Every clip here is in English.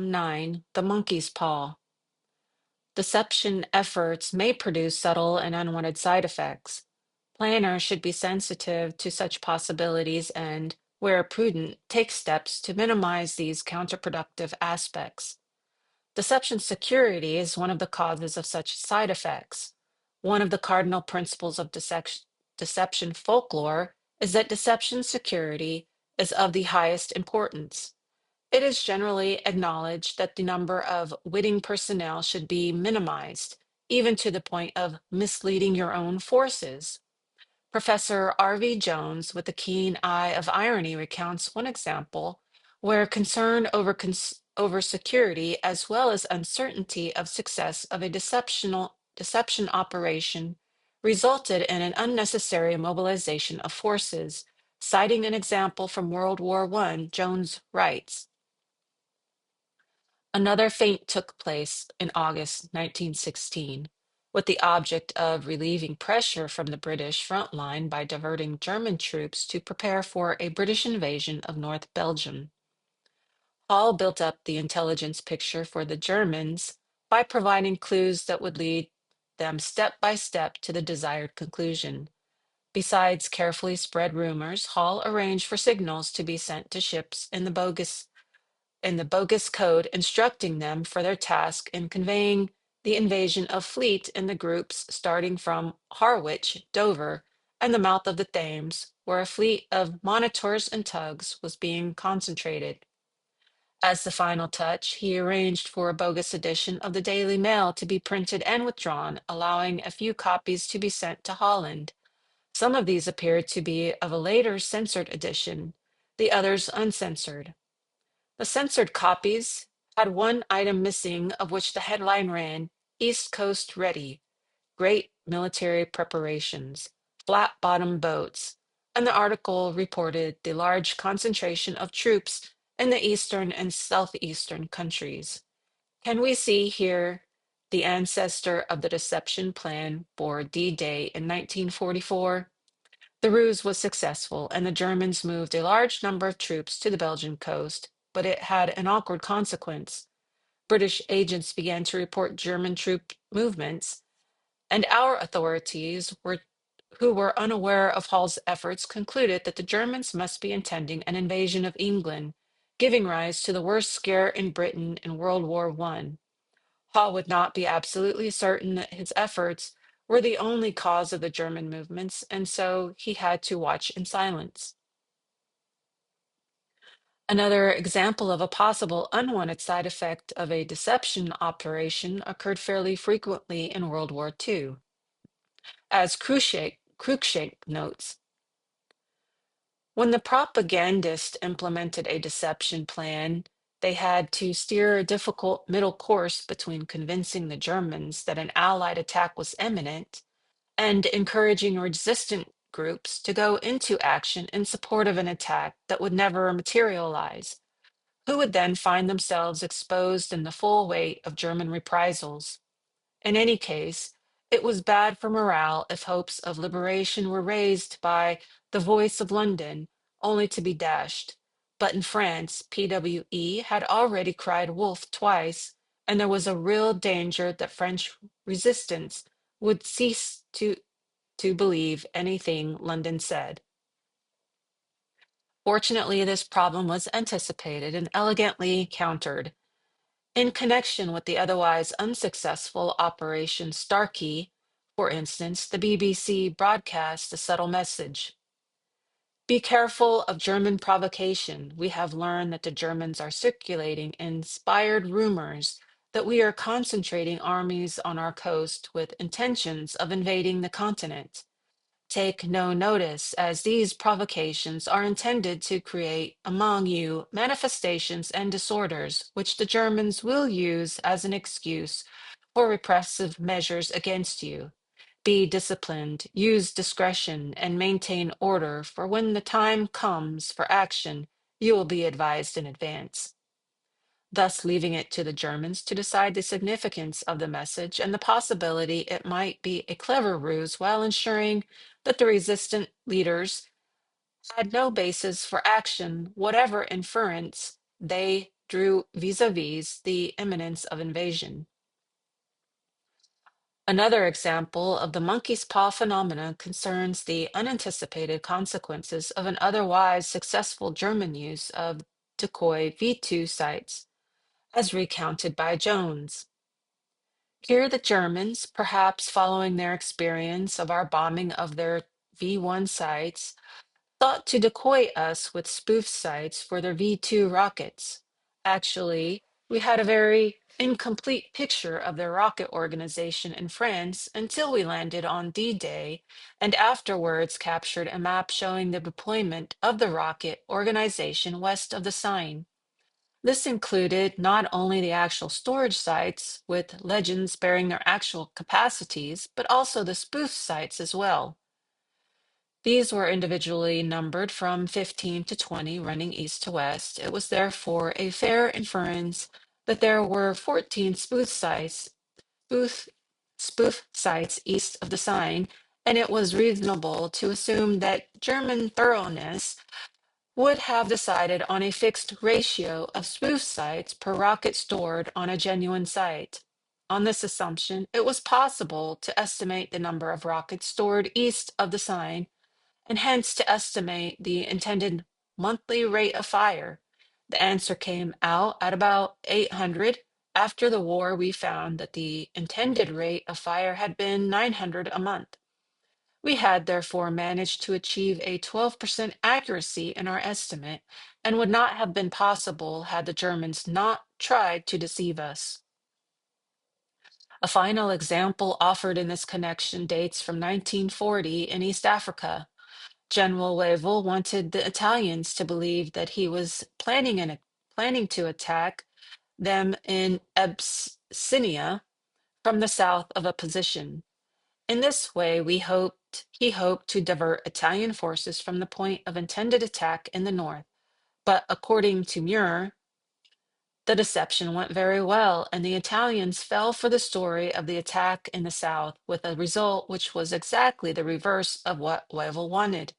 9. The monkey's paw. Deception efforts may produce subtle and unwanted side effects. Planners should be sensitive to such possibilities and, where prudent, take steps to minimize these counterproductive aspects. Deception security is one of the causes of such side effects. One of the cardinal principles of deception folklore is that deception security is of the highest importance. It is generally acknowledged that the number of witting personnel should be minimized, even to the point of misleading your own forces. Professor R.V. Jones, with a keen eye of irony, recounts one example where concern over security as well as uncertainty of success of a deception operation resulted in an unnecessary mobilization of forces. Citing an example from World War I, Jones writes, "Another feint took place in August 1916, with the object of relieving pressure from the British front line by diverting German troops to prepare for a British invasion of North Belgium. Hall built up the intelligence picture for the Germans by providing clues that would lead them step by step to the desired conclusion. Besides carefully spread rumors, Hall arranged for signals to be sent to ships in the bogus code instructing them for their task in conveying the invasion of fleet in the groups starting from Harwich, Dover, and the mouth of the Thames, where a fleet of monitors and tugs was being concentrated. As the final touch, he arranged for a bogus edition of the Daily Mail to be printed and withdrawn, allowing a few copies to be sent to Holland. Some of these appeared to be of a later censored edition, the others uncensored. The censored copies had one item missing, of which the headline ran, East Coast Ready, Great Military Preparations, Flat-Bottom Boats, and the article reported the large concentration of troops in the eastern and southeastern countries. Can we see here the ancestor of the deception plan for D-Day in 1944? The ruse was successful, and the Germans moved a large number of troops to the Belgian coast, but it had an awkward consequence. British agents began to report German troop movements, and our authorities who were unaware of Hall's efforts concluded that the Germans must be intending an invasion of England, giving rise to the worst scare in Britain in World War I. Hall would not be absolutely certain that his efforts were the only cause of the German movements, and so he had to watch in silence. Another example of a possible unwanted side effect of a deception operation occurred fairly frequently in World War II. As Cruikshank notes, when the propagandist implemented a deception plan, they had to steer a difficult middle course between convincing the Germans that an Allied attack was imminent and encouraging resistant groups to go into action in support of an attack that would never materialize, who would then find themselves exposed in the full weight of German reprisals. In any case, it was bad for morale if hopes of liberation were raised by the voice of London, only to be dashed. But in France, PWE had already cried wolf twice, and there was a real danger that French resistance would cease to believe anything London said. Fortunately, this problem was anticipated and elegantly countered. In connection with the otherwise unsuccessful Operation Starkey, for instance, the BBC broadcast a subtle message. Be careful of German provocation. We have learned that the Germans are circulating inspired rumors that we are concentrating armies on our coast with intentions of invading the continent. Take no notice, as these provocations are intended to create among you manifestations and disorders which the Germans will use as an excuse for repressive measures against you. Be disciplined, use discretion, and maintain order, for when the time comes for action, you will be advised in advance. Thus leaving it to the Germans to decide the significance of the message and the possibility it might be a clever ruse while ensuring that the resistant leaders had no basis for action, whatever inference they drew vis-a-vis the imminence of invasion. Another example of the monkey's paw phenomenon concerns the unanticipated consequences of an otherwise successful German use of decoy V2 sites, as recounted by Jones. Here, the Germans, perhaps following their experience of our bombing of their V1 sites, thought to decoy us with spoof sites for their V2 rockets. Actually, we had a very incomplete picture of their rocket organization in France until we landed on D-Day and afterwards captured a map showing the deployment of the rocket organization west of the Seine. This included not only the actual storage sites with legends bearing their actual capacities, but also the spoof sites as well. These were individually numbered from 15 to 20, running east to west. It was therefore a fair inference that there were 14 spoof, spoof sites east of the Seine, and it was reasonable to assume that German thoroughness would have decided on a fixed ratio of spoof sites per rocket stored on a genuine site. On this assumption, it was possible to estimate the number of rockets stored east of the Seine and hence to estimate the intended monthly rate of fire. The answer came out at about 800. After the war, we found that the intended rate of fire had been 900 a month. We had therefore managed to achieve a 12% accuracy in our estimate, and would not have been possible had the Germans not tried to deceive us. A final example offered in this connection dates from 1940 in East Africa. General Wavell wanted the Italians to believe that he was planning to attack them in Abyssinia from the south of a position. In this way, he hoped to divert Italian forces from the point of intended attack in the north. But according to Muir, the deception went very well, and the Italians fell for the story of the attack in the south, with a result which was exactly the reverse of what Wavell wanted.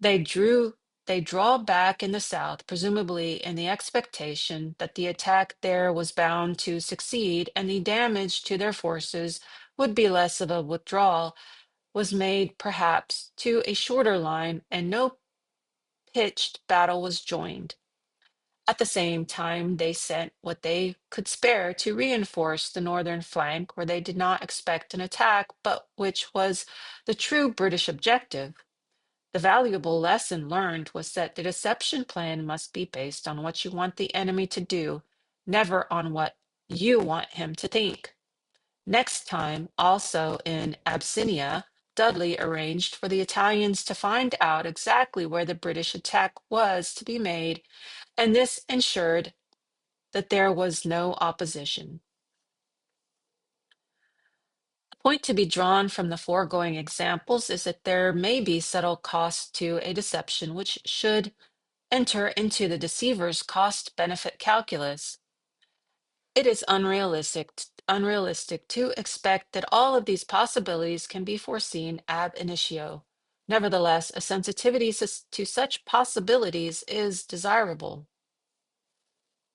They draw back in the south, presumably in the expectation that the attack there was bound to succeed and the damage to their forces would be less of a withdrawal was made perhaps to a shorter line and no pitched battle was joined. At the same time, they sent what they could spare to reinforce the northern flank where they did not expect an attack, but which was the true British objective. The valuable lesson learned was that the deception plan must be based on what you want the enemy to do, never on what you want him to think. Next time, also in Abyssinia, Dudley arranged for the Italians to find out exactly where the British attack was to be made, and this ensured that there was no opposition. The point to be drawn from the foregoing examples is that there may be subtle costs to a deception which should enter into the deceiver's cost-benefit calculus. It is unrealistic to expect that all of these possibilities can be foreseen ab initio. Nevertheless, a sensitivity to such possibilities is desirable.